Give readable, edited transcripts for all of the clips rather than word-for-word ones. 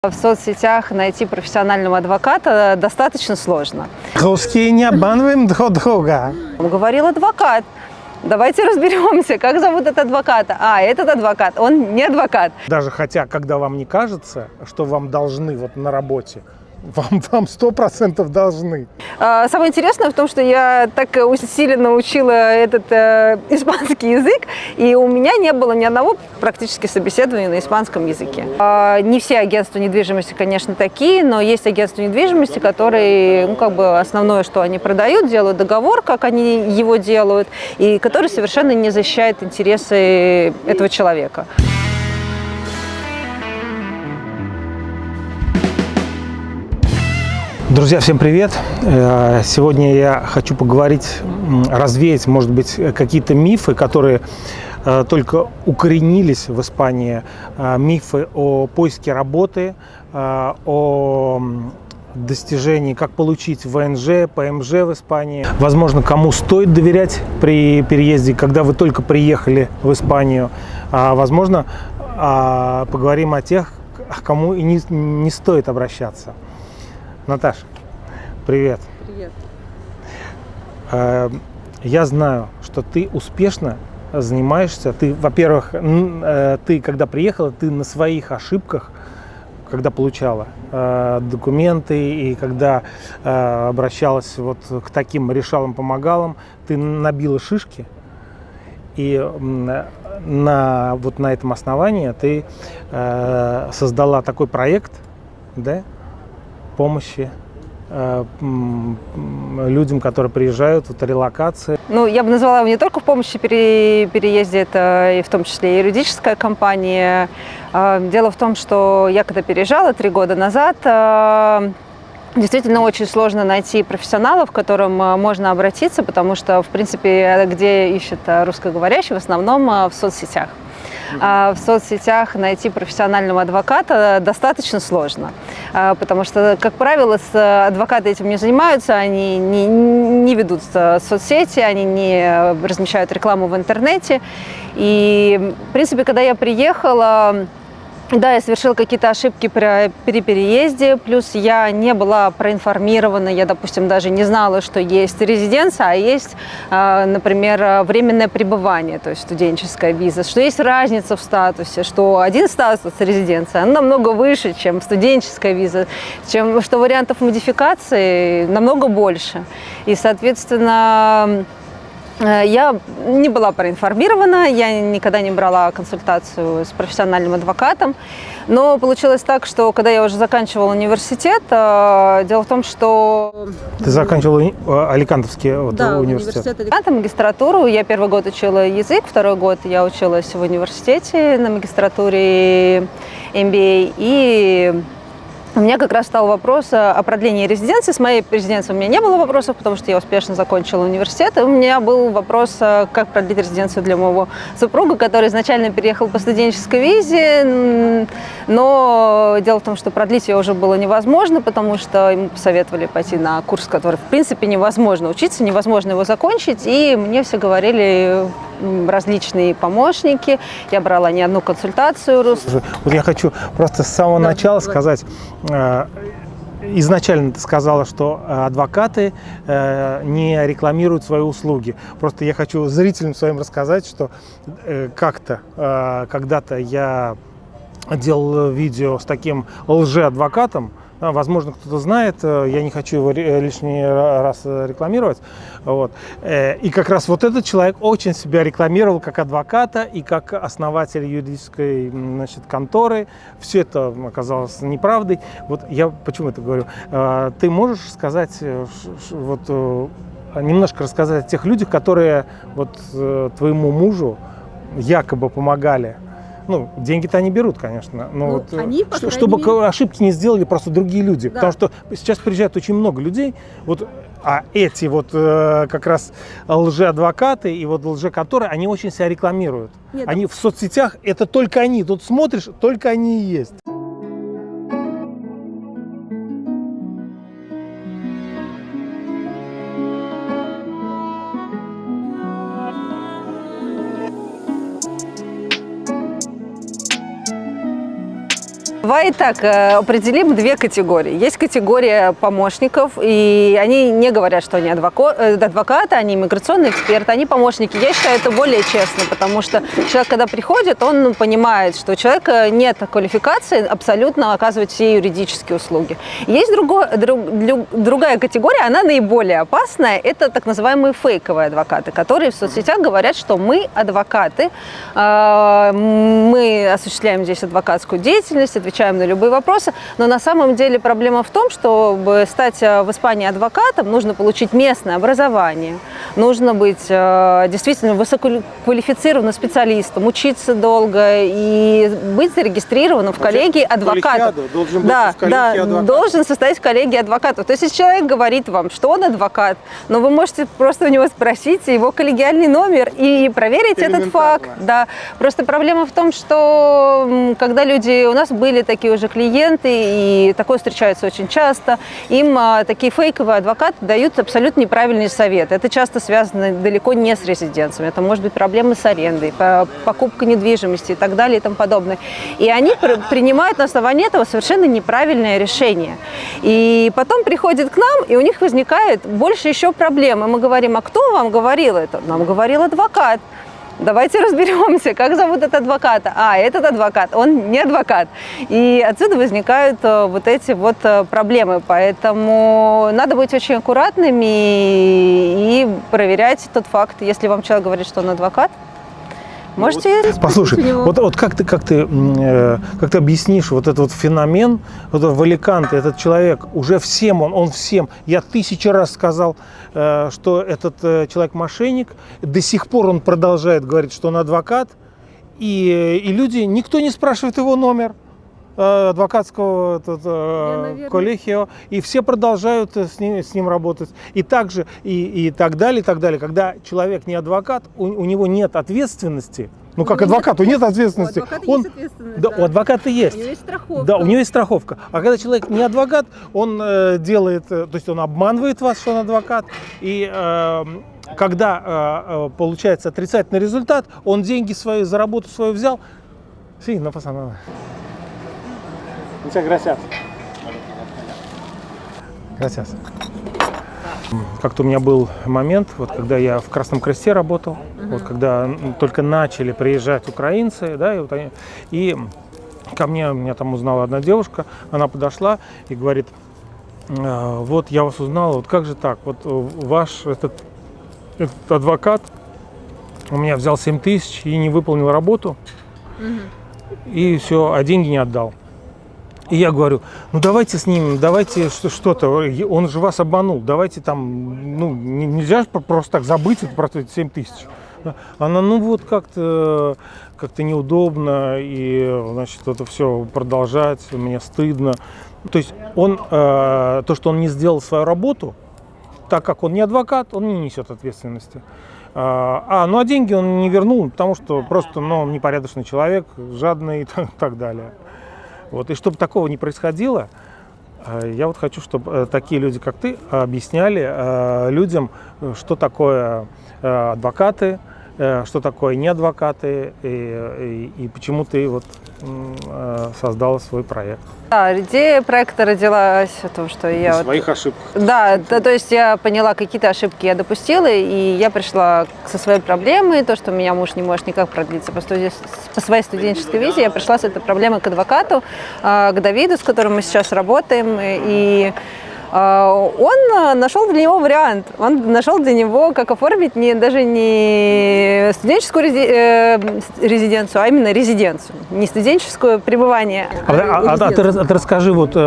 В соцсетях найти профессионального адвоката достаточно сложно. Русские не обманываем друг друга. Говорил адвокат. Давайте разберемся, как зовут этот адвоката. Этот адвокат, он не адвокат. Даже когда вам не кажется, что вам должны вот на работе, вам 100% должны. Самое интересное в том, что я так усиленно учила этот испанский язык, и у меня не было ни одного практически собеседования на испанском языке. Не все агентства недвижимости, конечно, такие, но есть агентства недвижимости, которые, основное, что они продают, делают договор, как они его делают, и который совершенно не защищает интересы этого человека. Друзья, всем привет! Сегодня я хочу поговорить, развеять, может быть, какие-то мифы, которые только укоренились в Испании. Мифы о поиске работы, о достижении, как получить ВНЖ, ПМЖ в Испании. Возможно, кому стоит доверять при переезде, когда вы только приехали в Испанию. Возможно, поговорим о тех, к кому и не стоит обращаться. Наташ, привет. Привет. Я знаю, что ты успешно занимаешься. Ты, во-первых, ты когда приехала, ты на своих ошибках, когда получала документы и когда обращалась вот к таким решалам-помогалам, ты набила шишки. И на этом основании ты создала такой проект, да? Помощи людям, которые приезжают, релокации. Я бы назвала его не только в помощи при переезде, это и в том числе и юридическая компания. Дело в том, что я когда переезжала 3 года назад, действительно очень сложно найти профессионалов, к которым можно обратиться, потому что, в принципе, где ищут русскоговорящих, в основном в соцсетях. В соцсетях найти профессионального адвоката достаточно сложно, потому что, как правило, адвокаты этим не занимаются, они не ведут соцсети, они не размещают рекламу в интернете. И, в принципе, когда я приехала, да, я совершила какие-то ошибки при переезде, плюс я не была проинформирована, я, допустим, даже не знала, что есть резиденция, а есть, например, временное пребывание, то есть студенческая виза, что есть разница в статусе, что один статус резиденции намного выше, чем студенческая виза, что вариантов модификации намного больше. И, соответственно, я не была проинформирована, я никогда не брала консультацию с профессиональным адвокатом, но получилось так, что когда я уже заканчивала университет, дело в том, что... Ты заканчивала Аликантовский университет? Да, магистратуру. Я 1-й год учила язык, 2-й год я училась в университете на магистратуре MBA, и у меня как раз стал вопрос о продлении резиденции. С моей резиденцией у меня не было вопросов, потому что я успешно закончила университет. И у меня был вопрос, как продлить резиденцию для моего супруга, который изначально переехал по студенческой визе. Но дело в том, что продлить ее уже было невозможно, потому что ему посоветовали пойти на курс, который, в принципе, невозможно учиться, невозможно его закончить. И мне все говорили различные помощники. Я брала не одну консультацию. Вот я хочу просто с самого начала сказать. Изначально ты сказала, что адвокаты не рекламируют свои услуги. Просто я хочу зрителям своим рассказать, что когда-то я делал видео с таким лжеадвокатом. Возможно, кто-то знает, я не хочу его лишний раз рекламировать. И как раз вот этот человек очень себя рекламировал как адвоката и как основатель юридической конторы. Все это оказалось неправдой. Я почему это говорю? Ты можешь сказать, немножко рассказать о тех людях, которые твоему мужу якобы помогали? Деньги-то они берут, конечно, но чтобы ошибки не сделали просто другие люди. Да. Потому что сейчас приезжает очень много людей, а эти как раз лжеадвокаты и лжеконторы, они очень себя рекламируют. Они в соцсетях, это только они, тут смотришь, только они и есть. В Давай так, определим две категории. Есть категория помощников, и они не говорят, что они адвокаты, они иммиграционные эксперты, они помощники. Я считаю, это более честно, потому что человек, когда приходит, он понимает, что у человека нет квалификации абсолютно оказывать все юридические услуги. Есть другая категория, она наиболее опасная, это так называемые фейковые адвокаты, которые в соцсетях говорят, что мы адвокаты, мы осуществляем здесь адвокатскую деятельность, отвечаем на любые вопросы, но на самом деле проблема в том, чтобы стать в Испании адвокатом, нужно получить местное образование, нужно быть действительно высококвалифицированным специалистом, учиться долго и быть зарегистрированным в коллегии адвокатов. Должен состоять в коллегии адвокатов. То есть, если человек говорит вам, что он адвокат, но вы можете просто у него спросить его коллегиальный номер и проверить этот факт. Да. Просто проблема в том, что когда люди, у нас были такие уже клиенты, и такое встречается очень часто, им такие фейковые адвокаты дают абсолютно неправильный совет. Это часто связано далеко не с резиденциями. Это может быть проблемы с арендой, покупка недвижимости и так далее и тому подобное. И они принимают на основании этого совершенно неправильное решение. И потом приходят к нам, и у них возникает больше еще проблем. И мы говорим, а кто вам говорил это? Нам говорил адвокат. Давайте разберемся, как зовут этот адвокат. Этот адвокат, он не адвокат. И отсюда возникают вот эти вот проблемы. Поэтому надо быть очень аккуратными и проверять тот факт. Если вам человек говорит, что он адвокат, можете... Послушай, вот как ты объяснишь вот этот вот феномен, вот в Аликанте этот человек уже всем, он всем, я 1000 раз сказал, что этот человек мошенник, до сих пор он продолжает говорить, что он адвокат, и люди, никто не спрашивает его номер адвокатского коллегио, и все продолжают с ним работать. И также, и так далее, и так далее. Когда человек не адвокат, у него нет ответственности. Ну, как адвокату нет ответственности. У адвоката есть. У него есть страховка. Да, у него есть страховка. А когда человек не адвокат, он делает, то есть он обманывает вас, что он адвокат, и когда получается отрицательный результат, он деньги свои за работу свою взял. Sí, no pasa nada. Muchas gracias. Gracias. Как-то у меня был момент, вот когда я в Красном Кресте работал, вот когда только начали приезжать украинцы, да, и ко мне, меня там узнала одна девушка, она подошла и говорит, вот я вас узнала, вот как же так, вот ваш этот адвокат у меня взял 7000 и не выполнил работу, и все, а деньги не отдал. И я говорю, ну давайте с ним, давайте что-то, он же вас обманул, давайте там, ну нельзя же просто так забыть это, просто 7000. Она, ну вот как-то неудобно, и значит это все продолжать, мне стыдно. То есть он, то, что он не сделал свою работу, так как он не адвокат, он не несет ответственности. Ну а деньги он не вернул, потому что просто, ну, он непорядочный человек, жадный и так далее. Вот. И чтобы такого не происходило, я вот хочу, чтобы такие люди, как ты, объясняли людям, что такое адвокаты, что такое не адвокаты и почему ты вот создала свой проект. Да, идея проекта родилась в том, что я... В своих ошибках. Да, то есть я поняла, какие-то ошибки я допустила, и я пришла со своей проблемой, то, что у меня муж не может никак продлиться по своей студенческой визе, я пришла с этой проблемой к адвокату, к Давиду, с которым мы сейчас работаем, и он нашел для него вариант. Он нашел для него, как оформить даже не студенческую резиденцию, а именно резиденцию. Не студенческое пребывание. Ты расскажи, вот,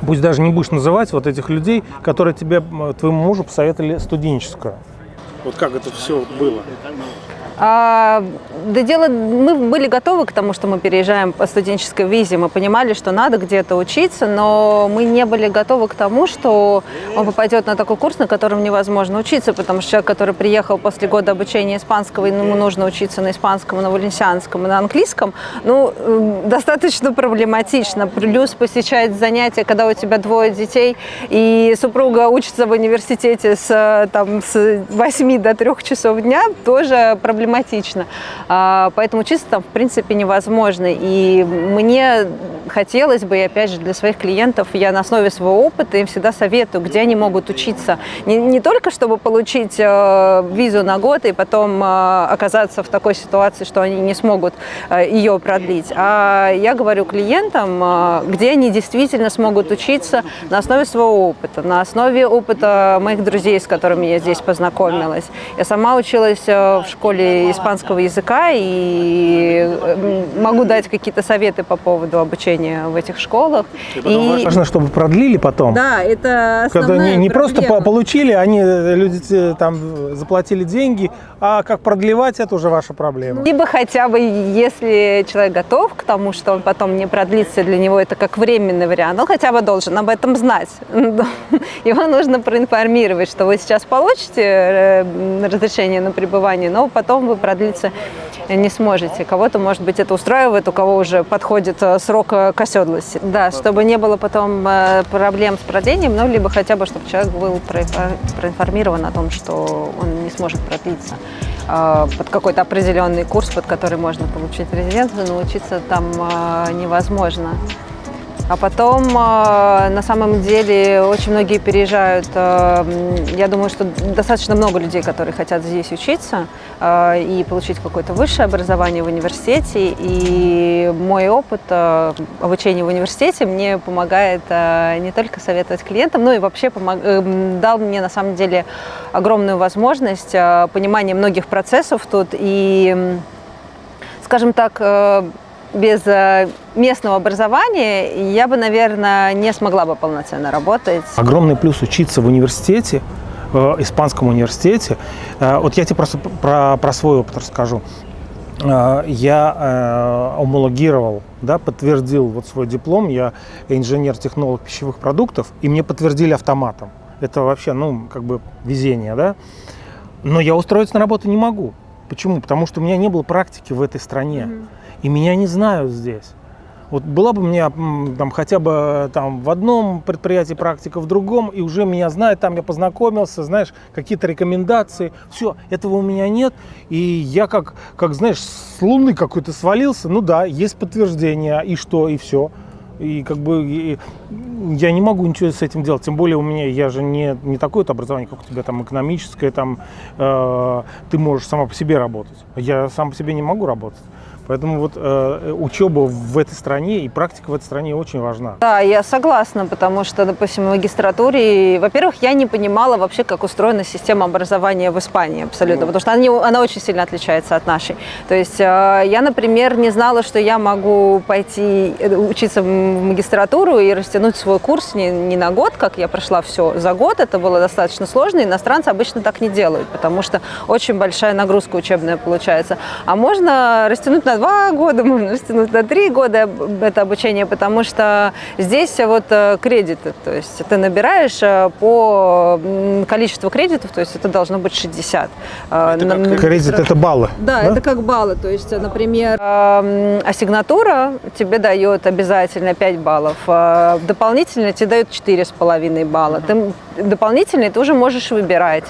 пусть даже не будешь называть вот этих людей, которые твоему мужу посоветовали студенческую. Вот как это все было? Мы были готовы к тому, что мы переезжаем по студенческой визе. Мы понимали, что надо где-то учиться, но мы не были готовы к тому, что он попадет на такой курс, на котором невозможно учиться, потому что человек, который приехал после года обучения испанского, ему нужно учиться на испанском, на валенсианском и на английском, достаточно проблематично. Плюс посещать занятия, когда у тебя 2 детей, и супруга учится в университете с 8 до 3 часов дня, тоже проблематично. проблематично. Поэтому учиться там, в принципе, невозможно. И мне хотелось бы, и опять же, для своих клиентов, я на основе своего опыта им всегда советую, где они могут учиться. Не только, чтобы получить визу на год и потом оказаться в такой ситуации, что они не смогут ее продлить, а я говорю клиентам, где они действительно смогут учиться на основе своего опыта, на основе опыта моих друзей, с которыми я здесь познакомилась. Я сама училась в школе испанского языка и могу дать какие-то советы по поводу обучения в этих школах. И важно, чтобы продлили потом. да, это основная Когда не просто проблема. получили, люди там заплатили деньги, а как продлевать, это уже ваша проблема. Либо хотя бы, если человек готов к тому, что он потом не продлится, для него это как временный вариант, он хотя бы должен об этом знать. Его нужно проинформировать, что вы сейчас получите разрешение на пребывание, но потом вы продлиться не сможете. Кого-то, может быть, это устраивает, у кого уже подходит срок к оседлости. Да, чтобы не было потом проблем с продлением, ну, либо хотя бы, чтобы человек был проинформирован о том, что он не сможет продлиться под какой-то определенный курс, под который можно получить резидентство, но учиться там невозможно. А потом, на самом деле, очень многие переезжают. Я думаю, что достаточно много людей, которые хотят здесь учиться и получить какое-то высшее образование в университете. И мой опыт обучения в университете мне помогает не только советовать клиентам, но и вообще дал мне, на самом деле, огромную возможность понимания многих процессов тут. И, скажем так, без местного образования я бы, наверное, не смогла бы полноценно работать. Огромный плюс учиться в университете, в испанском университете. Вот я тебе просто про свой опыт расскажу. Я homologировал, да, подтвердил вот свой диплом. Я инженер-технолог пищевых продуктов, и мне подтвердили автоматом. Это вообще, ну, как бы везение, да. Но я устроиться на работу не могу. Почему? Потому что у меня не было практики в этой стране. И меня не знают здесь. Вот была бы у меня там хотя бы там в одном предприятии практика, в другом, и уже меня знают, там я познакомился, знаешь, какие-то рекомендации. Все, этого у меня нет. И я как знаешь, с луны какой-то свалился. Ну да, есть подтверждение, и что, и все. И как бы я не могу ничего с этим делать. Тем более у меня, я же не такое-то образование, как у тебя, там экономическое, там ты можешь сама по себе работать. Я сам по себе не могу работать. Поэтому вот учеба в этой стране и практика в этой стране очень важна. Да, я согласна, потому что, допустим, в магистратуре, во-первых, я не понимала вообще, как устроена система образования в Испании абсолютно, потому что она очень сильно отличается от нашей. То есть я, например, не знала, что я могу пойти учиться в магистратуру и растянуть свой курс не на год, как я прошла все за год. Это было достаточно сложно, иностранцы обычно так не делают, потому что очень большая нагрузка учебная получается. А можно растянуть на 2 года, можно растянуть на 3 года это обучение, потому что здесь вот кредиты, то есть ты набираешь по количеству кредитов, то есть это должно быть 60. Кредит – это баллы. Да, это как баллы, то есть, например, ассигнатура тебе дает обязательно 5 баллов, дополнительно тебе дают 4,5 балла. Дополнительные ты уже можешь выбирать.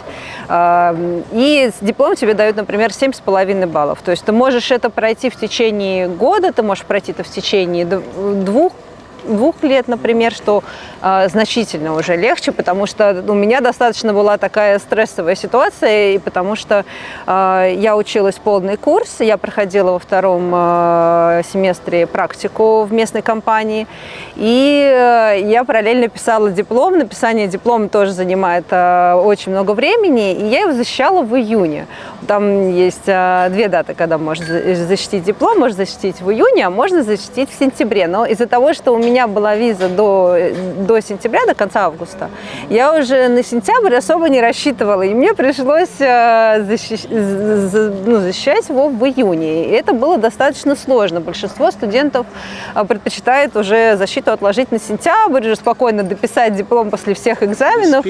И диплом тебе дают, например, 7,5 баллов. То есть ты можешь это пройти в течение года, ты можешь пройти это в течение 2 лет, например, что значительно уже легче, потому что у меня достаточно была такая стрессовая ситуация, и потому что я училась полный курс, я проходила во 2 семестре практику в местной компании, и я параллельно писала диплом. Написание диплома тоже занимает очень много времени, и я его защищала в июне. Там есть 2 даты, когда можно защитить диплом, можно защитить в июне, а можно защитить в сентябре. Но из-за того, что у меня была виза до сентября, до конца августа, я уже на сентябрь особо не рассчитывала, и мне пришлось защищать его в июне. И это было достаточно сложно. Большинство студентов предпочитает уже защиту отложить на сентябрь, уже спокойно дописать диплом после всех экзаменов.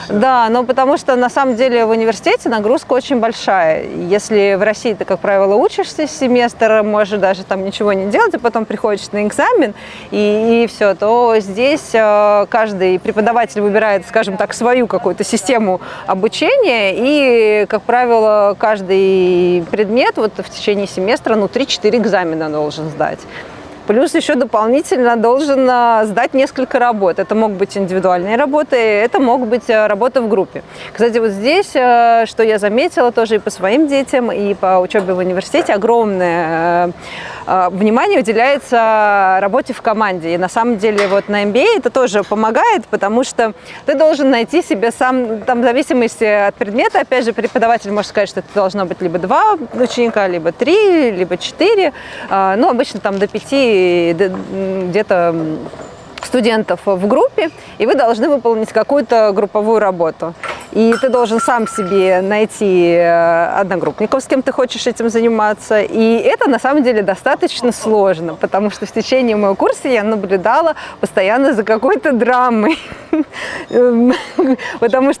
Да, но потому что на самом деле в университете нагрузка очень большая. Если в России ты, как правило, учишься семестр, можешь даже там ничего не делать, а потом приходишь на экзамен, и и все, то здесь каждый преподаватель выбирает, скажем так, свою какую-то систему обучения, и, как правило, каждый предмет вот в течение семестра 3-4 экзамена должен сдать. Плюс еще дополнительно должен сдать несколько работ. Это могут быть индивидуальные работы, это могут быть работы в группе. Кстати, вот здесь, что я заметила тоже и по своим детям, и по учебе в университете, огромное внимание уделяется работе в команде. И на самом деле вот на MBA это тоже помогает, потому что ты должен найти себе сам, там в зависимости от предмета, опять же, преподаватель может сказать, что это должно быть либо 2 ученика, либо 3, либо 4, ну, обычно там до 5 где-то студентов в группе, и вы должны выполнить какую-то групповую работу. И ты должен сам себе найти одногруппников, с кем ты хочешь этим заниматься. И это на самом деле достаточно сложно, потому что в течение моего курса я наблюдала постоянно за какой-то драмой. Потому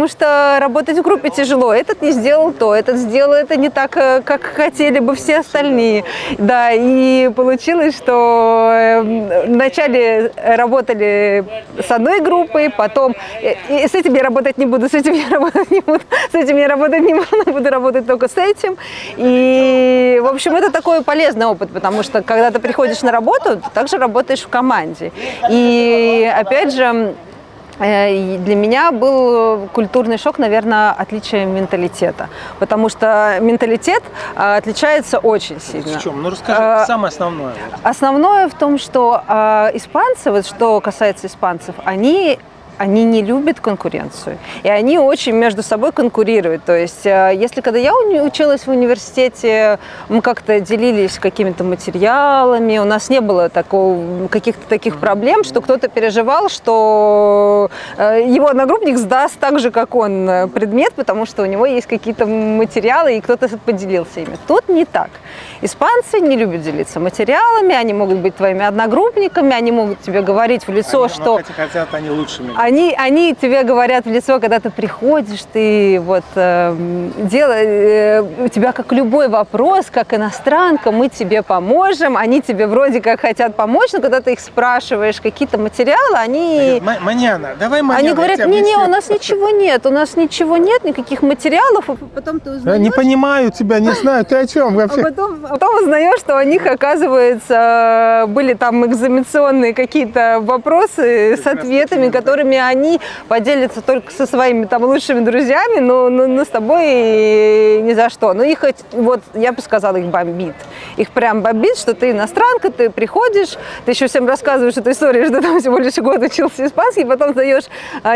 что работать в группе тяжело. Этот не сделал то, этот сделал это не так, как хотели бы все остальные. Да, и получилось, что вначале работали с одной группой, потом и с этим я работать не буду, с этим я работать не буду, с этим я работать не буду работать только с этим. И, в общем, это такой полезный опыт, потому что, когда ты приходишь на работу, ты также работаешь в команде. И, опять же, для меня был культурный шок, наверное, отличие менталитета, потому что менталитет отличается очень сильно. В чем? Ну, расскажи самое основное. Основное в том, что испанцы, вот что касается испанцев, они не любят конкуренцию, и они очень между собой конкурируют. То есть, если когда я училась в университете, мы как-то делились какими-то материалами, у нас не было каких-то таких проблем, что кто-то переживал, что его одногруппник сдаст так же, как он, предмет, потому что у него есть какие-то материалы, и кто-то поделился ими. Тут не так. Испанцы не любят делиться материалами, они могут быть твоими одногруппниками, они могут тебе говорить в лицо, что... Хотят они лучшими. Они тебе говорят в лицо, когда ты приходишь, ты вот у тебя как любой вопрос, как иностранка, мы тебе поможем, они тебе вроде как хотят помочь, но когда ты их спрашиваешь какие-то материалы, они... Маньяна, давай Маньяна. Они говорят, не, у нас ничего нет, никаких материалов, а потом ты узнаешь... Не понимаю тебя, не знаю, ты о чем вообще? А потом узнаешь, что у них, оказывается, были там экзаменационные какие-то вопросы с ответами, которыми они поделятся только со своими там лучшими друзьями, но с тобой ни за что. Но их, вот, я бы сказала, их бомбит. Их прям бомбит, что ты иностранка, ты приходишь, ты еще всем рассказываешь эту историю, что там всего лишь год учился испанский, потом сдаешь,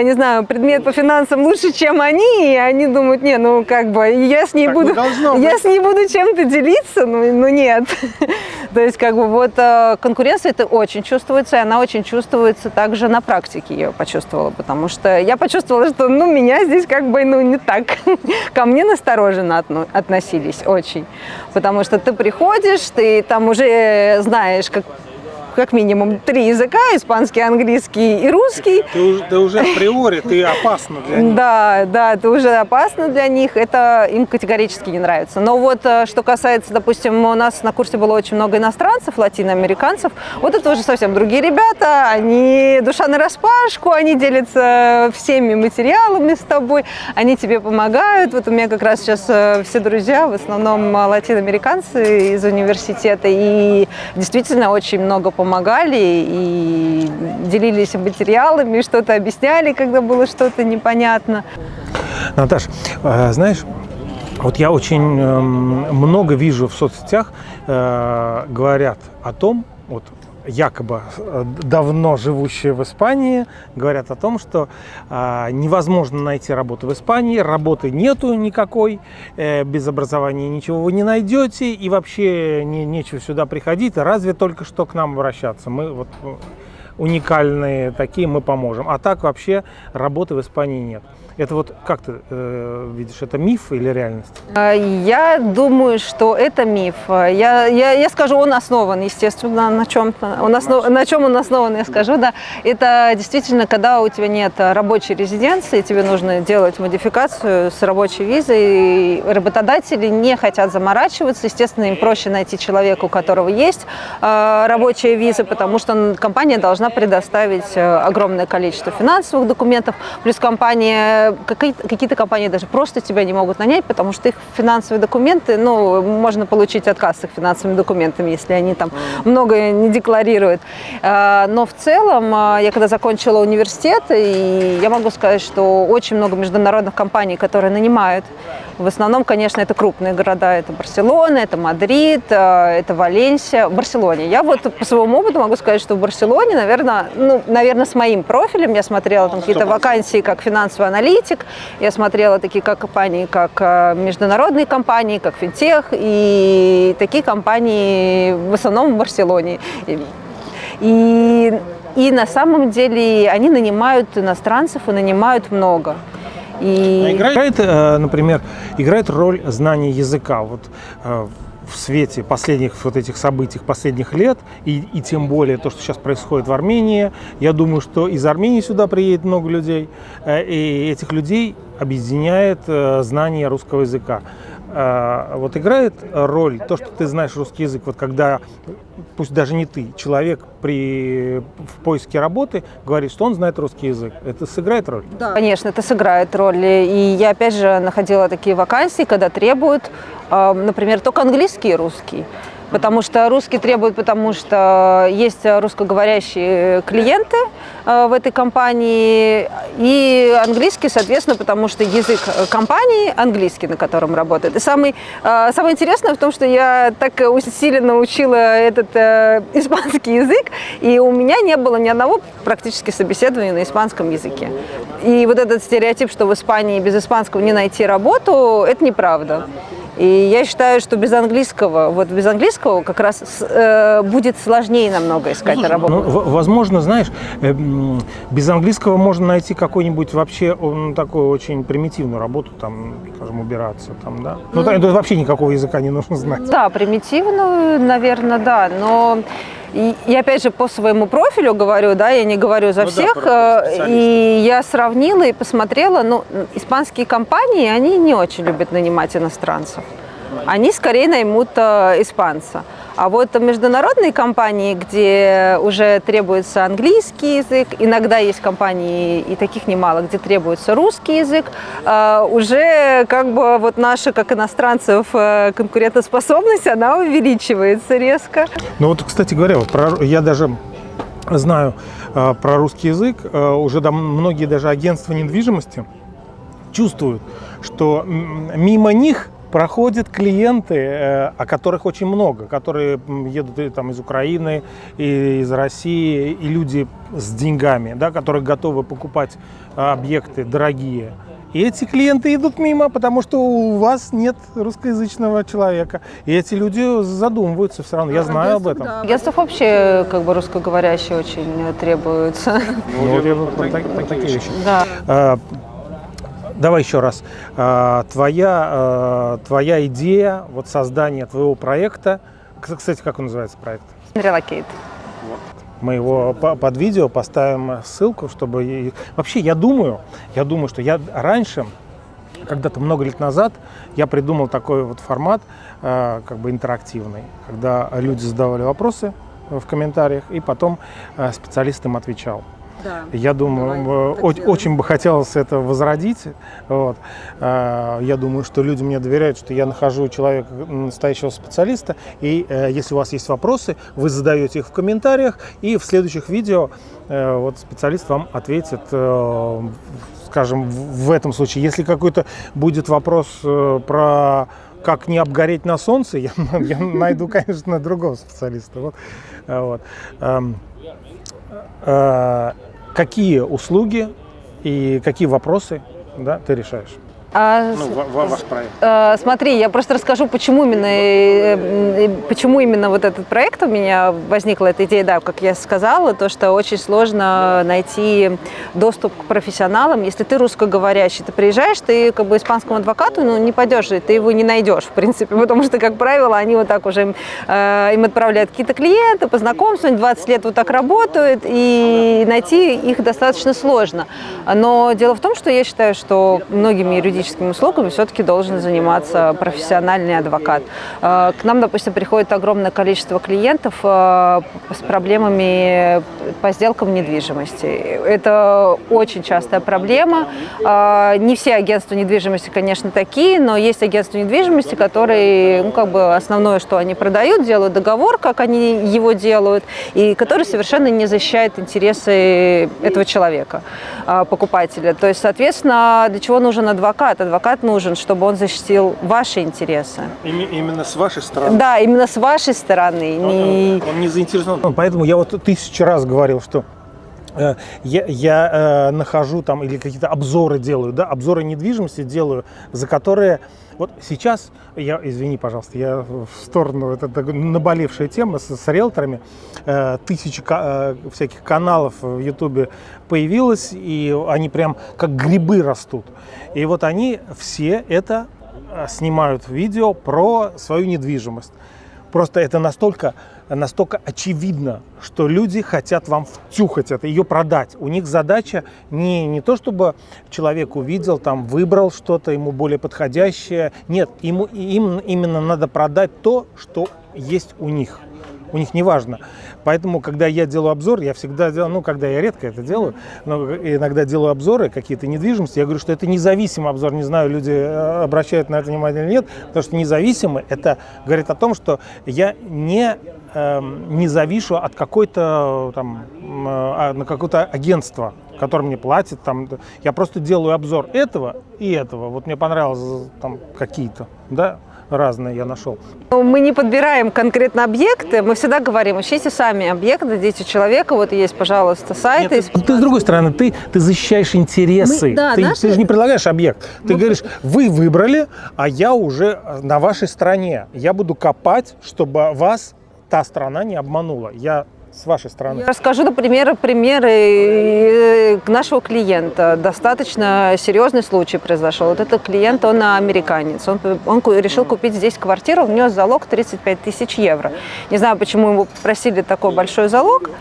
не знаю, предмет по финансам лучше, чем они, и они думают, я с ней буду чем-то делиться, но нет. То есть, вот конкуренция это очень чувствуется, и она очень чувствуется также на практике, я ее почувствовала, потому что я почувствовала, что, меня здесь не так. Ко мне настороженно относились очень, потому что ты приходишь, ты там уже знаешь, как минимум 3 языка, испанский, английский и русский. Ты уже априори, ты опасна для них. Да, ты уже опасна для них, это им категорически не нравится. Но вот что касается, допустим, у нас на курсе было очень много иностранцев, латиноамериканцев, вот это уже совсем другие ребята, они душа нараспашку, они делятся всеми материалами с тобой, они тебе помогают. Вот у меня как раз сейчас все друзья, в основном латиноамериканцы из университета, и действительно очень много помогали и делились материалами, что-то объясняли, когда было что-то непонятно. Наташ, знаешь, вот я очень много вижу в соцсетях, говорят о том, вот якобы давно живущие в Испании, говорят о том, что невозможно найти работу в Испании, работы нету никакой, без образования ничего вы не найдете, и вообще нечего сюда приходить, разве только что к нам обращаться. Мы вот уникальные такие, мы поможем. А так вообще работы в Испании нет. Это вот как ты видишь, это миф или реальность? Я думаю, что это миф. Я скажу, он основан, естественно, на чем-то. На чем он основан, я скажу, да. Это действительно, когда у тебя нет рабочей резиденции, тебе нужно делать модификацию с рабочей визой. Работодатели не хотят заморачиваться. Естественно, им проще найти человека, у которого есть рабочая виза, потому что компания должна предоставить огромное количество финансовых документов. Плюс какие-то компании даже просто тебя не могут нанять, потому что их финансовые документы, можно получить отказ с их финансовыми документами, если они там многое не декларируют. Но в целом, я когда закончила университет, и я могу сказать, что очень много международных компаний, которые нанимают. В основном, конечно, это крупные города. Это Барселона, это Мадрид, это Валенсия. В Барселоне. Я вот по своему опыту могу сказать, что в Барселоне, наверное, с моим профилем я смотрела там какие-то вакансии как финансовый аналитик, я смотрела такие компании, как международные компании, как финтех, и такие компании в основном в Барселоне. И на самом деле они нанимают иностранцев и нанимают много. Играет роль знание языка вот в свете последних вот этих событий последних лет и тем более то, что сейчас происходит в Армении. Я думаю, что из Армении сюда приедет много людей, и этих людей объединяет знание русского языка. Вот играет роль то, что ты знаешь русский язык, вот когда, пусть даже не ты, человек в поиске работы говорит, что он знает русский язык. Это сыграет роль? Да, конечно, это сыграет роль. И я, опять же, находила такие вакансии, когда требуют, например, только английский и русский. Потому что русский требуют, потому что есть русскоговорящие клиенты в этой компании, и английский, соответственно, потому что язык компании английский, на котором работает. И самое интересное в том, что я так усиленно учила этот испанский язык, и у меня не было ни одного практически собеседования на испанском языке. И вот этот стереотип, что в Испании без испанского не найти работу, это неправда. И я считаю, что без английского как раз будет сложнее намного искать работу. Возможно, знаешь, без английского можно найти какую-нибудь вообще такую очень примитивную работу, там, скажем, убираться, там, да? Это вообще никакого языка не нужно знать. Да, примитивную, наверное, да, но... И опять же, по своему профилю говорю, да, я не говорю за всех, и я сравнила и посмотрела, испанские компании, они не очень любят нанимать иностранцев. Они скорее наймут испанца. А вот международные компании, где уже требуется английский язык, иногда есть компании, и таких немало, где требуется русский язык, уже вот наша, как иностранцев, конкурентоспособность, она увеличивается резко. Кстати говоря, я даже знаю про русский язык, уже многие даже агентства недвижимости чувствуют, что мимо них проходят клиенты, о которых очень много, которые едут там из Украины, и из России, и люди с деньгами, да, которые готовы покупать объекты дорогие. И эти клиенты идут мимо, потому что у вас нет русскоязычного человека. И эти люди задумываются все равно. Я знаю об этом. Агентств вообще русскоговорящие очень требуются. Такие вещи. Да. Давай еще раз. Твоя идея создания твоего проекта. Кстати, как он называется, проект? Relocate. Мы его под видео поставим ссылку, чтобы... Вообще, я думаю, что я раньше, когда-то много лет назад, я придумал такой формат, интерактивный, когда люди задавали вопросы в комментариях, и потом специалист им отвечал. Да. Я думаю, очень бы хотелось это возродить. Я думаю, что люди мне доверяют, что я нахожу человека, настоящего специалиста. И если у вас есть вопросы, вы задаете их в комментариях. И в следующих видео специалист вам ответит, скажем, в этом случае. Если какой-то будет вопрос про как не обгореть на солнце, я найду, конечно, другого специалиста. Какие услуги и какие вопросы ты решаешь? Ваш проект. Смотри, я просто расскажу, почему именно вот этот проект у меня возникла эта идея, да, как я сказала, то, что очень сложно найти доступ к профессионалам. Если ты русскоговорящий, ты приезжаешь, ты как бы испанскому адвокату не пойдешь, ты его не найдешь, в принципе, потому что, как правило, они вот так уже им отправляют какие-то клиенты по знакомству, они 20 лет вот так работают, и найти их достаточно сложно. Но дело в том, что я считаю, что многими юридическими услугами все-таки должен заниматься профессиональный адвокат. К нам, допустим, приходит огромное количество клиентов с проблемами по сделкам недвижимости. Это очень частая проблема. Не все агентства недвижимости, конечно, такие, но есть агентства недвижимости, которые, основное, что они продают, делают договор, как они его делают, и который совершенно не защищает интересы этого человека, покупателя. То есть, соответственно, для чего нужен адвокат? Адвокат нужен, чтобы он защитил ваши интересы. Именно с вашей стороны? Да, именно с вашей стороны. Он не заинтересован. Поэтому я вот 1000 раз говорил, что я нахожу там или какие-то обзоры делаю, да, обзоры недвижимости делаю, за которые вот сейчас, извини, пожалуйста, я в сторону, это наболевшая тема с риэлторами, 1000 всяких каналов в Ютубе появилось, и они прям как грибы растут. И вот они все это снимают видео про свою недвижимость. Просто это настолько очевидно, что люди хотят вам втюхать это, ее продать. У них задача не то, чтобы человек увидел, там, выбрал что-то ему более подходящее. Нет, им именно надо продать то, что есть у них. У них не важно. Поэтому, когда я делаю обзор, я всегда делаю, когда я редко это делаю, но иногда делаю обзоры какие-то недвижимости, я говорю, что это независимый обзор. Не знаю, люди обращают на это внимание или нет, потому что независимый, это говорит о том, что я не завишу от какой-то на какое-то агентство, которое мне платит. Я просто делаю обзор этого и этого. Вот мне понравилось какие-то, да, разные я нашел. Мы не подбираем конкретно объекты, мы всегда говорим, ищите сами объекты, дайте человека, вот есть, пожалуйста, сайты. Нет, ты с другой стороны, ты защищаешь интересы. Ты же не предлагаешь объект. Ты говоришь, вы выбрали, а я уже на вашей стороне. Я буду копать, чтобы вас та страна не обманула. Я с вашей стороны. Я расскажу, например, примеры нашего клиента. Достаточно серьезный случай произошел. Вот этот клиент, он американец. Он решил купить здесь квартиру, внес залог 35 000 евро. Не знаю, почему ему просили такой большой залог.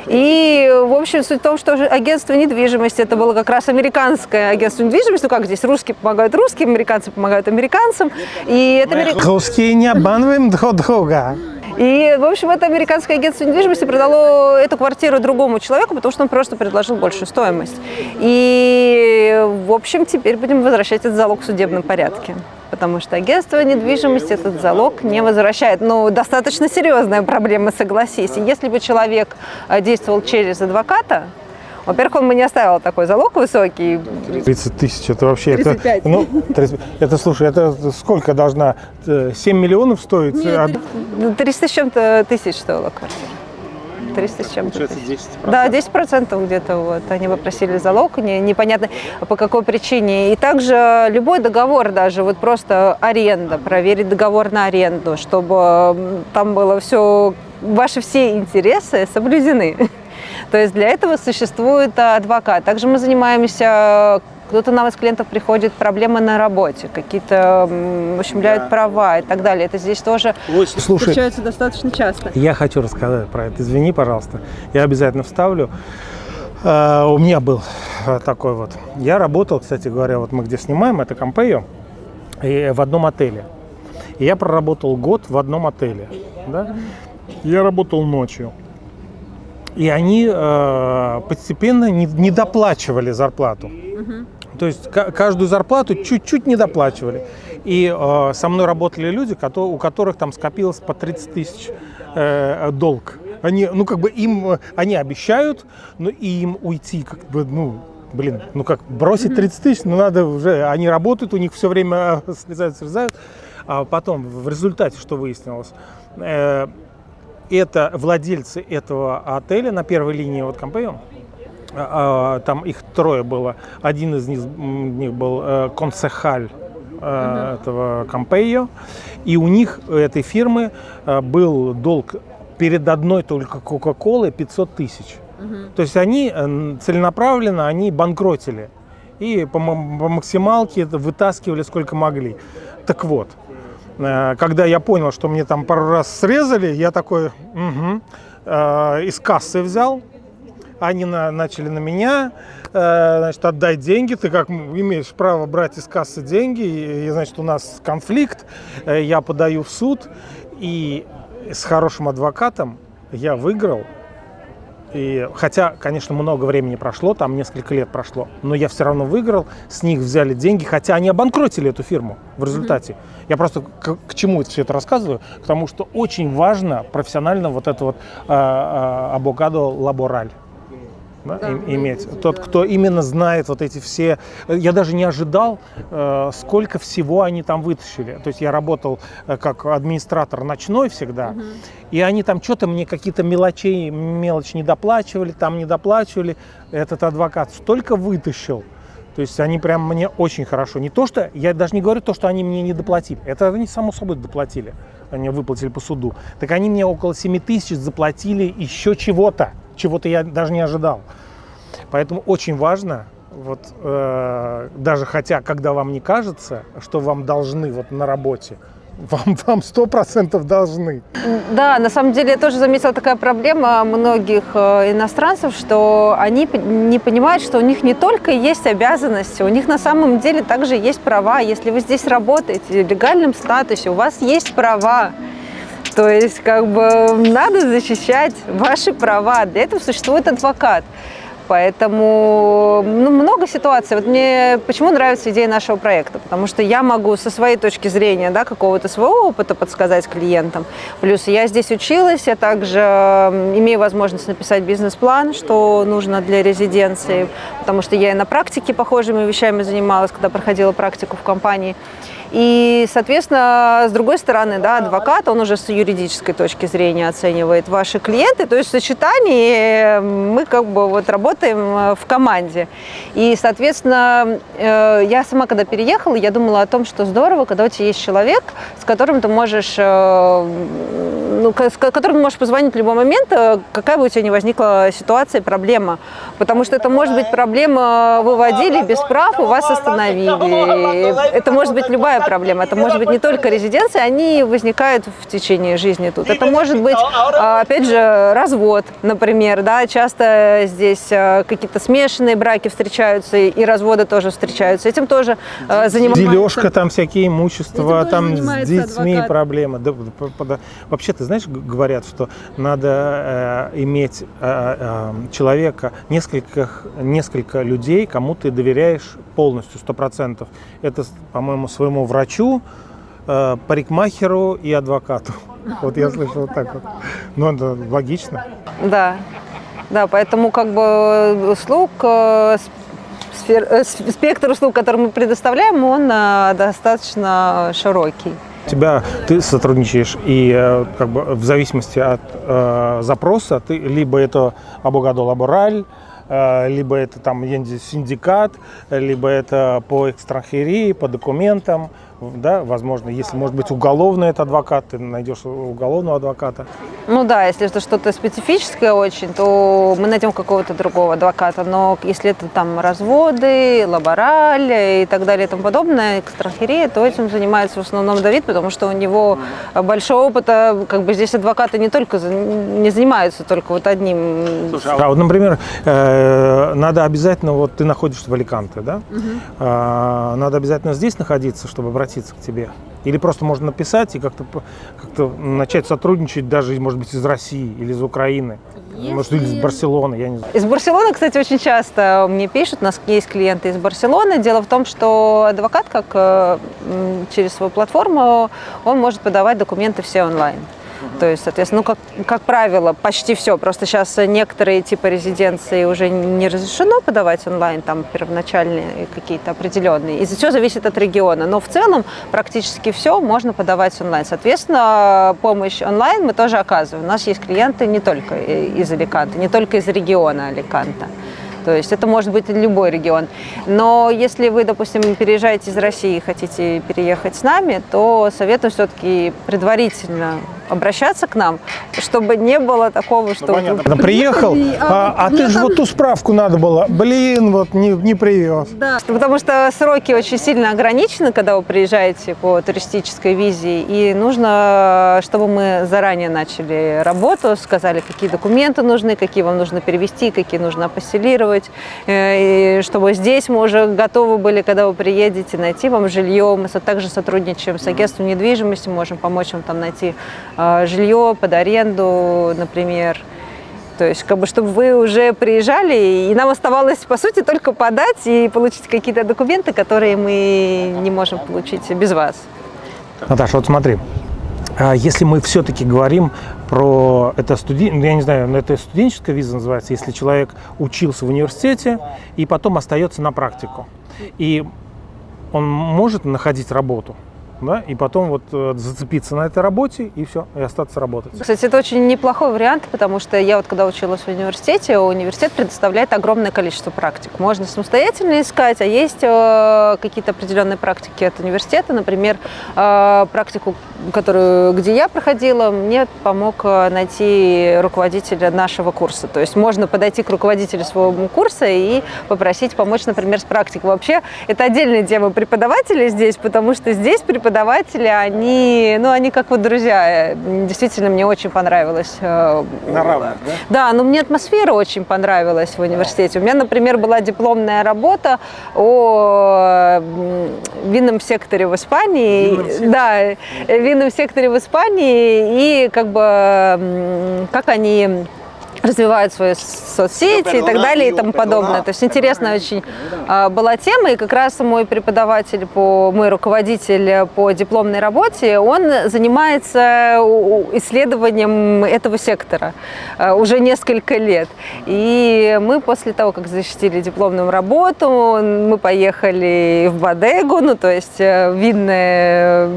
И, в общем, суть в том, что агентство недвижимости, это было как раз американское агентство недвижимости. Как здесь русские помогают русским, американцы помогают американцам. И это русские не обманываем друг друга. И, в общем, это американское агентство недвижимости продало эту квартиру другому человеку, потому что он просто предложил большую стоимость. И, в общем, теперь будем возвращать этот залог в судебном порядке. Потому что агентство недвижимости этот залог не возвращает. Достаточно серьезная проблема, согласись. И если бы человек действовал через адвоката, во-первых, он бы не оставил такой залог высокий. 30 000, это вообще... 35. Слушай, это сколько должна? 7 миллионов стоить? Нет, 300 с чем-то тысяч стоила квартира. 300 с чем-то. Получается 10%? Да, 10% где-то. Вот. Они попросили залог, непонятно по какой причине. И также любой договор, даже вот просто аренда, проверить договор на аренду, чтобы там было все, ваши все интересы соблюдены. То есть для этого существует адвокат. Также мы занимаемся, кто-то нам из клиентов приходит, проблемы на работе, какие-то ущемляют права и так далее. Это здесь тоже встречается достаточно часто. Я хочу рассказать про это. Извини, пожалуйста. Я обязательно вставлю. У меня был такой вот. Я работал, кстати говоря, вот мы где снимаем, это Кампейо, в одном отеле. И я проработал год в одном отеле. Да? Я работал ночью. И они постепенно не доплачивали зарплату. То есть каждую зарплату чуть-чуть не доплачивали. И со мной работали люди, у которых там скопилось по 30 000 долг. Они, они обещают, но и им уйти, бросить 30 000, надо уже, они работают, у них все время срезают. А потом, в результате, что выяснилось, это владельцы этого отеля на первой линии Кампейо, там их трое было. Один из них был консехаль этого Кампейо. И у них, у этой фирмы, был долг перед одной только Кока-Колой 500 тысяч. То есть они целенаправленно, они банкротили. И по максималке это вытаскивали сколько могли. Так вот, когда я понял, что мне там пару раз срезали, я такой из кассы взял. Они начали на меня, значит, отдай деньги, ты как имеешь право брать из кассы деньги, и значит, у нас конфликт, я подаю в суд, и с хорошим адвокатом я выиграл. И, хотя, конечно, много времени прошло, там несколько лет прошло, но я все равно выиграл, с них взяли деньги, хотя они обанкротили эту фирму в результате. Я просто к чему все это рассказываю? К тому, что очень важно профессионально вот это вот абогадо лабораль. Да, иметь. Тот, кто именно знает вот эти все... Я даже не ожидал, сколько всего они там вытащили. То есть я работал как администратор ночной всегда, и они там что-то мне какие-то мелочь не доплачивали, там не доплачивали. Этот адвокат столько вытащил. То есть они прям мне очень хорошо. Не то, что... Я даже не говорю то, что они мне не доплатили. Это они само собой доплатили. Они выплатили по суду. Так они мне около 7 тысяч заплатили еще чего-то. Чего-то я даже не ожидал. Поэтому очень важно, вот, даже хотя, когда вам не кажется, что вам должны вот на работе, вам 100% должны. Да, на самом деле я тоже заметила такая проблема многих иностранцев, что они не понимают, что у них не только есть обязанности, у них на самом деле также есть права. Если вы здесь работаете в легальном статусе, у вас есть права. То есть, как бы, надо защищать ваши права. Для этого существует адвокат. Поэтому много ситуаций. Вот мне почему нравится идея нашего проекта? Потому что я могу со своей точки зрения, да, какого-то своего опыта подсказать клиентам. Плюс я здесь училась, я также имею возможность написать бизнес-план, что нужно для резиденции, потому что я и на практике похожими вещами занималась, когда проходила практику в компании. И, соответственно, с другой стороны, да, адвокат, он уже с юридической точки зрения оценивает ваши клиенты. То есть в сочетании мы как бы вот работаем в команде. И, соответственно, я сама, когда переехала, я думала о том, что здорово, когда у тебя есть человек, с которым ты можешь, с которым ты можешь позвонить в любой момент, какая бы у тебя ни возникла ситуация, проблема. Потому что это может быть проблема, вы водили без прав, и вас остановили. Это может быть любая проблема. Это может быть не только резиденция, они возникают в течение жизни тут. Это может быть, опять же, развод, например. Да? Часто здесь какие-то смешанные браки встречаются, и разводы тоже встречаются. Этим тоже занимаются. Дележка, там всякие имущества, там с детьми адвокат. Проблемы. Да, вообще, ты знаешь, говорят, что надо иметь человека, несколько людей, кому ты доверяешь полностью, 100%. Это, по-моему, своему врачу, парикмахеру и адвокату. Вот я слышал вот так вот. Ну, это логично. Да, поэтому как бы услуг, спектр услуг, который мы предоставляем, он достаточно широкий. Ты сотрудничаешь, и как бы в зависимости от запроса, ты либо это абогадо лабораль, либо это там синдикат, либо это по экстранхерии, по документам, да, возможно, если, может быть, уголовный это адвокат, ты найдешь уголовного адвоката. Ну да, если это что-то специфическое очень, то мы найдем какого-то другого адвоката, но если это там разводы, лабораль и так далее и тому подобное, экстранхерия, то этим занимается в основном Давид, потому что у него большой опыт, как бы здесь адвокаты не занимаются только вот одним. Слушай, вот, например, надо обязательно, вот ты находишься в Аликанте, да? Надо обязательно здесь находиться, чтобы обратиться к тебе? Или просто можно написать и как-то начать сотрудничать даже, может быть, из России или из Украины? Может, или из Барселоны, я не знаю. Из Барселоны, кстати, очень часто мне пишут, у нас есть клиенты из Барселоны. Дело в том, что адвокат, как через свою платформу, он может подавать документы все онлайн. То есть, соответственно, как правило, почти все. Просто сейчас некоторые типы резиденции уже не разрешено подавать онлайн, там первоначальные какие-то определенные. И все зависит от региона. Но в целом практически все можно подавать онлайн. Соответственно, помощь онлайн мы тоже оказываем. У нас есть клиенты не только из Аликанте, не только из региона Аликанте. То есть это может быть любой регион. Но если вы, допустим, переезжаете из России и хотите переехать с нами, то советую все-таки предварительно обращаться к нам, чтобы не было такого, что... Понятно. Приехал, а ты же вот ту справку надо было. Блин, вот не привез. Да, потому что сроки очень сильно ограничены, когда вы приезжаете по туристической визе, и нужно, чтобы мы заранее начали работу, сказали, какие документы нужны, какие вам нужно перевести, какие нужно апостилировать, и чтобы здесь мы уже готовы были, когда вы приедете, найти вам жилье. Мы также сотрудничаем с агентством недвижимости, можем помочь вам там найти жилье под аренду, например. То есть, как бы, чтобы вы уже приезжали, и нам оставалось, по сути, только подать и получить какие-то документы, которые мы не можем получить без вас. Наташа, вот смотри, если мы все-таки говорим про это я не знаю, это студенческая виза называется, если человек учился в университете и потом остается на практику, и он может находить работу, да, и потом вот зацепиться на этой работе и все, и остаться работать. Кстати, это очень неплохой вариант, потому что я вот когда училась в университете, университет предоставляет огромное количество практик. Можно самостоятельно искать, а есть какие-то определенные практики от университета. Например, практику, где я проходила, мне помог найти руководителя нашего курса. То есть можно подойти к руководителю своего курса и попросить помочь, например, с практикой. Вообще, это отдельная тема преподавателей здесь, потому что здесь преподаватели, они как вот друзья. Действительно, мне очень понравилось. На равных, да? Да, но мне атмосфера очень понравилась в университете. У меня, например, была дипломная работа о винном секторе в Испании. Винном секторе в Испании и как они развивают свои соцсети и так далее и тому подобное. То есть интересная очень была тема, и как раз мой мой руководитель по дипломной работе, он занимается исследованием этого сектора уже несколько лет. И мы после того, как защитили дипломную работу, мы поехали в бодегу, то есть винное...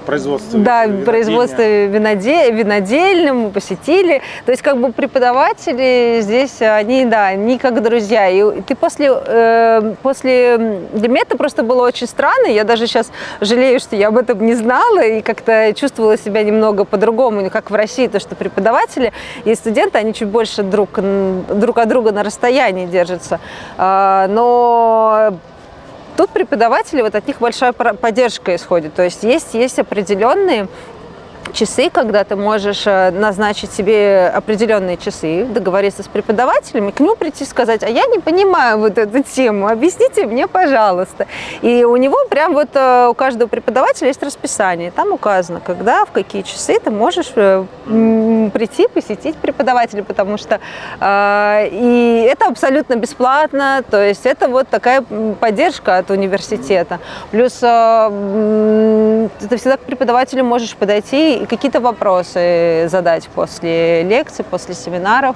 производство. Да, производство винодельным мы посетили. То есть преподаватели здесь, они как друзья. И ты для меня это просто было очень странно. Я даже сейчас жалею, что я об этом не знала и как-то чувствовала себя немного по-другому, как в России, то что преподаватели и студенты, они чуть больше друг от друга на расстоянии держатся. Но тут преподаватели, от них большая поддержка исходит. То есть есть определенные часы, когда ты можешь назначить себе определенные часы, договориться с преподавателями, к нему прийти и сказать: а я не понимаю вот эту тему, объясните мне, пожалуйста. И у него прям у каждого преподавателя есть расписание, там указано, когда, в какие часы ты можешь прийти, посетить преподавателя, потому что и это абсолютно бесплатно, то есть это такая поддержка от университета. Плюс ты всегда к преподавателю можешь подойти и какие-то вопросы задать после лекций, после семинаров.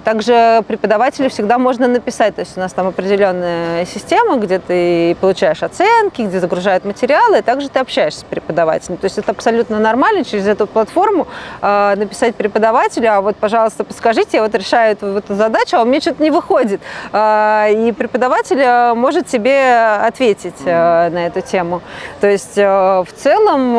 Также преподавателю всегда можно написать. То есть у нас там определенная система, где ты получаешь оценки, где загружают материалы, и также ты общаешься с преподавателем. То есть это абсолютно нормально через эту платформу написать преподавателю: а пожалуйста, подскажите, я решаю эту задачу, а у меня что-то не выходит. И преподаватель может тебе ответить на эту тему. То есть в целом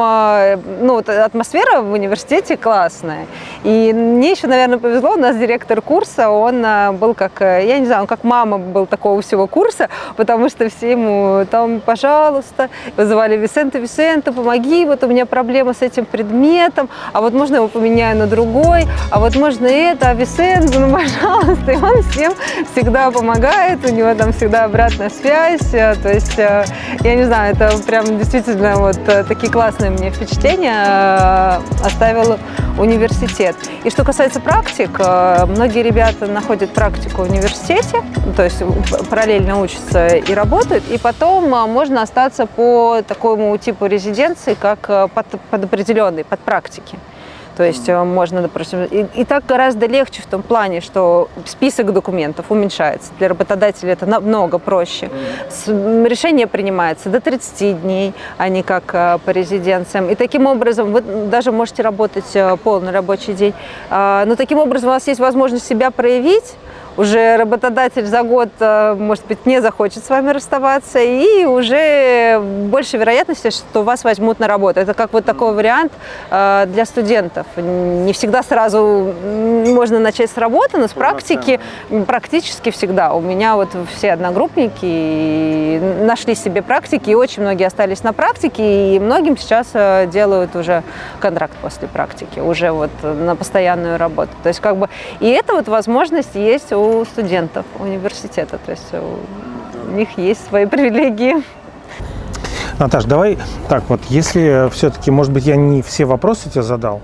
атмосфера в университете классная. И мне еще, наверное, повезло, у нас директор курса, он был он как мама был такого всего курса, потому что все ему там: пожалуйста, вызывали Висента, помоги, у меня проблема с этим предметом, а можно его поменяю на другой, а можно это, а Висент, пожалуйста. И он всем всегда помогает, у него там всегда обратная связь. То есть, я не знаю, это прям действительно такие классные мне впечатления оставил университет. И что касается практик, многие ребята находят практику в университете, то есть параллельно учатся и работают, и потом можно остаться по такому типу резиденции, как под определенной, под практики. То есть можно, допустим, и так гораздо легче в том плане, что список документов уменьшается. Для работодателя это намного проще. Решение принимается до 30 дней, а не как по резиденциям. И таким образом вы даже можете работать полный рабочий день. Но таким образом у вас есть возможность себя проявить, уже работодатель за год, может быть, не захочет с вами расставаться, и уже больше вероятности, что вас возьмут на работу. Это как вот такой вариант для студентов. Не всегда сразу можно начать с работы, но с практики практически всегда. У меня вот все одногруппники нашли себе практики, и очень многие остались на практике, и многим сейчас делают уже контракт после практики, уже вот на постоянную работу. То есть как бы и эта вот возможность есть у студентов университета, то есть у них есть свои привилегии. Наташ, давай так вот, если все-таки, может быть, я не все вопросы тебе задал,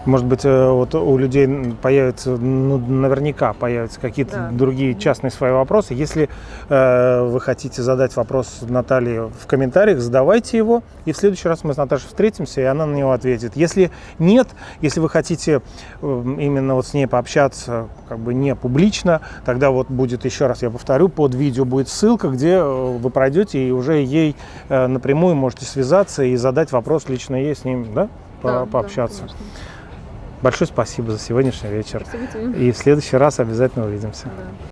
может быть, вот у людей появятся, ну, наверняка появятся какие-то другие частные свои вопросы. Если вы хотите задать вопрос Наталье в комментариях, задавайте его, и в следующий раз мы с Наташей встретимся, и она на него ответит. Если нет, если вы хотите именно вот с ней пообщаться как бы не публично, тогда вот будет, еще раз я повторю, под видео будет ссылка, где вы пройдете и уже ей напрямую можете связаться и задать вопрос лично ей с ним, да, пообщаться. Да, большое спасибо за сегодняшний вечер. Спасибо тебе. И в следующий раз обязательно увидимся. Да.